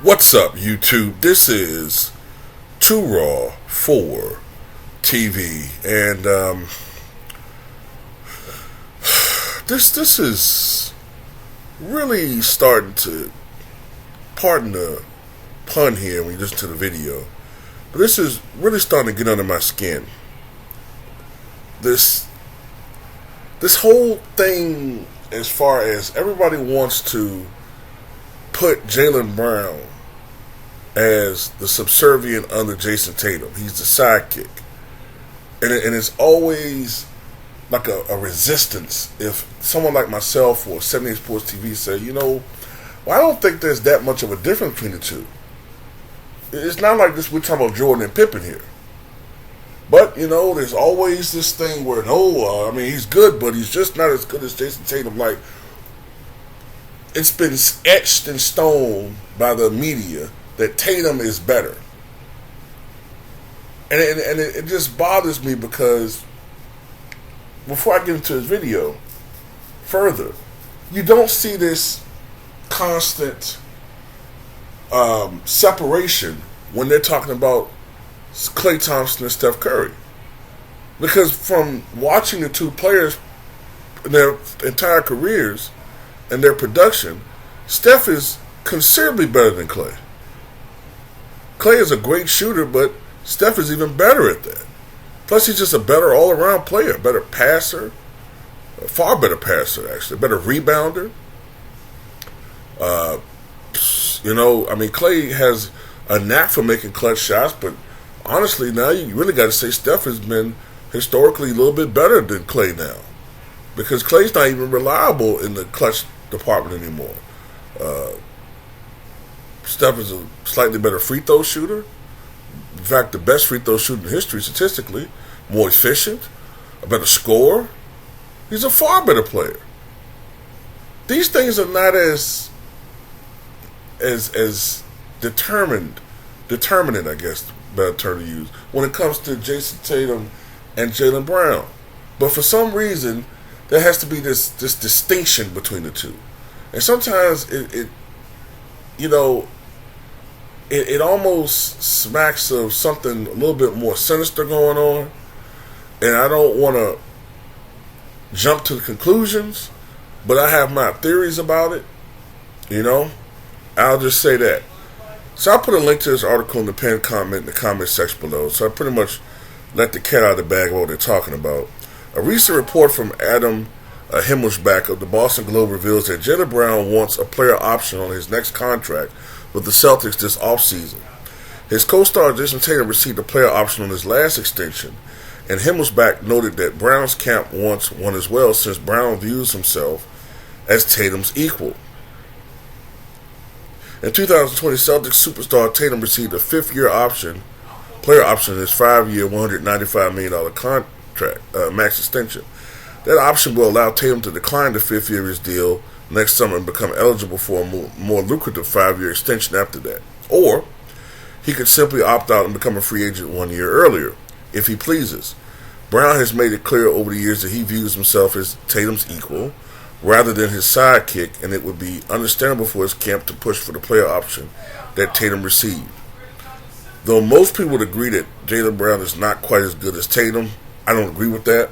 What's up, YouTube? This is Too Raw for TV, and this is really starting to, pardon the pun here when you listen to the video, but this is really starting to get under my skin. This whole thing, as far as everybody wants to put Jaylen Brown as the subservient under Jason Tatum. He's the sidekick. And it's always like a resistance if someone like myself or 78 Sports TV say, well, I don't think there's that much of a difference between the two. It's not like this, we're talking about Jordan and Pippen here. But, there's always this thing where, he's good, but he's just not as good as Jason Tatum. Like, it's been etched in stone by the media that Tatum is better. And it just bothers me because, before I get into this video further, you don't see this constant separation when they're talking about Klay Thompson and Steph Curry. Because from watching the two players in their entire careers and their production, Steph is considerably better than Klay. Klay is a great shooter, but Steph is even better at that. Plus, he's just a better all-around player, a better passer, a far better passer, actually, a better rebounder. Klay has a knack for making clutch shots, but honestly, now you really got to say Steph has been historically a little bit better than Klay now, because Klay's not even reliable in the clutch department anymore. Steph is a slightly better free throw shooter. In fact, the best free throw shooter in history statistically. More efficient, a better scorer. He's a far better player. These things are not as determinant, I guess, better term to use, when it comes to Jason Tatum and Jaylen Brown. But for some reason, there has to be this distinction between the two. And sometimes it almost smacks of something a little bit more sinister going on. And I don't want to jump to the conclusions, but I have my theories about it. I'll just say that. So I'll put a link to this article in the pinned comment in the comment section below. So I pretty much let the cat out of the bag of what they're talking about. A recent report from Adam Himmelsbach of the Boston Globe reveals that Jaylen Brown wants a player option on his next contract with the Celtics this offseason. His co-star Jason Tatum received a player option on his last extension, and Himmelsbach noted that Brown's camp wants one as well, since Brown views himself as Tatum's equal. In 2020, Celtics superstar Tatum received a fifth-year player option in his 5-year, $195 million contract, max extension. That option will allow Tatum to decline the fifth year of his deal next summer and become eligible for a more lucrative 5-year extension after that. Or he could simply opt out and become a free agent 1 year earlier, if he pleases. Brown has made it clear over the years that he views himself as Tatum's equal rather than his sidekick, and it would be understandable for his camp to push for the player option that Tatum received. Though most people would agree that Jaylen Brown is not quite as good as Tatum, I don't agree with that.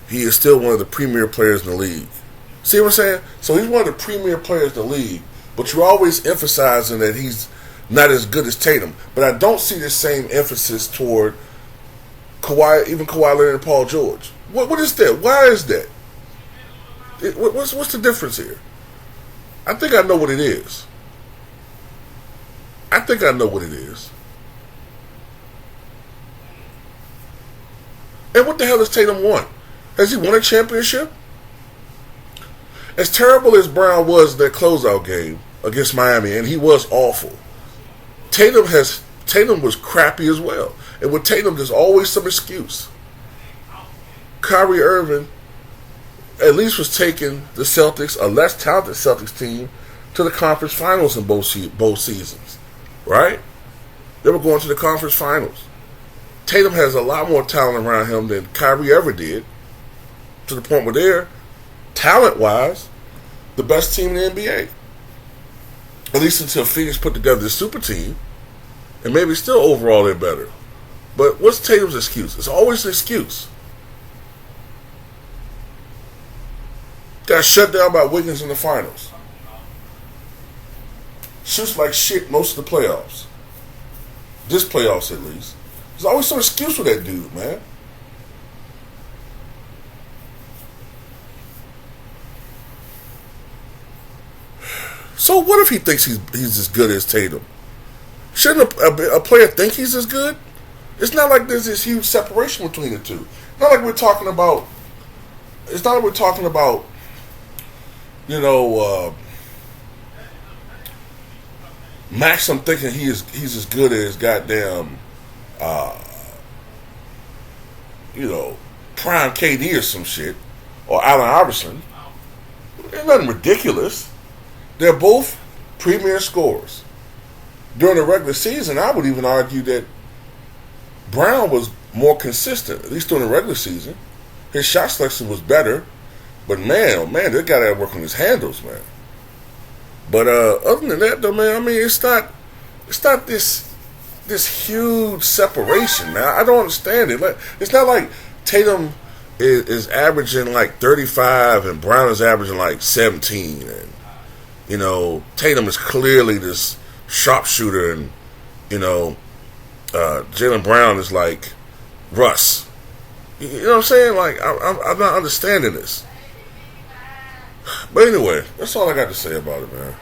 He is still one of the premier players in the league. See what I'm saying? So he's one of the premier players in the league, but you're always emphasizing that he's not as good as Tatum. But I don't see the same emphasis toward Kawhi, even Kawhi Leonard and Paul George. What is that? Why is that? What's the difference here? I think I know what it is. And what the hell has Tatum won? Has he won a championship? As terrible as Brown was in that closeout game against Miami, and he was awful, Tatum was crappy as well. And with Tatum, there's always some excuse. Kyrie Irving at least was taking the Celtics, a less talented Celtics team, to the conference finals in both seasons. Right? They were going to the conference finals. Tatum has a lot more talent around him than Kyrie ever did, to the point where they're, talent-wise, the best team in the NBA. At least until Phoenix put together this super team, and maybe still overall they're better. But what's Tatum's excuse? It's always an excuse. Got shut down by Wiggins in the finals. Shoots like shit most of the playoffs. This playoffs at least. There's always some excuse with that dude, man. So what if he thinks he's as good as Tatum? Shouldn't a player think he's as good? It's not like there's this huge separation between the two. Not like we're talking about. It's not like we're talking about. Maxim thinking he's as good as goddamn, prime KD or some shit, or Allen Iverson. There's nothing ridiculous. They're both premier scorers. During the regular season, I would even argue that Brown was more consistent, at least during the regular season. His shot selection was better, but man, oh man, they got to work on his handles, man. But other than that, though, man, I mean, it's not this huge separation, man. I don't understand it. Like, it's not like Tatum is averaging like 35 and Brown is averaging like 17, and Tatum is clearly this sharpshooter, and Jaylen Brown is like Russ. You know what I'm saying? Like, I'm not understanding this. But anyway, that's all I got to say about it, man.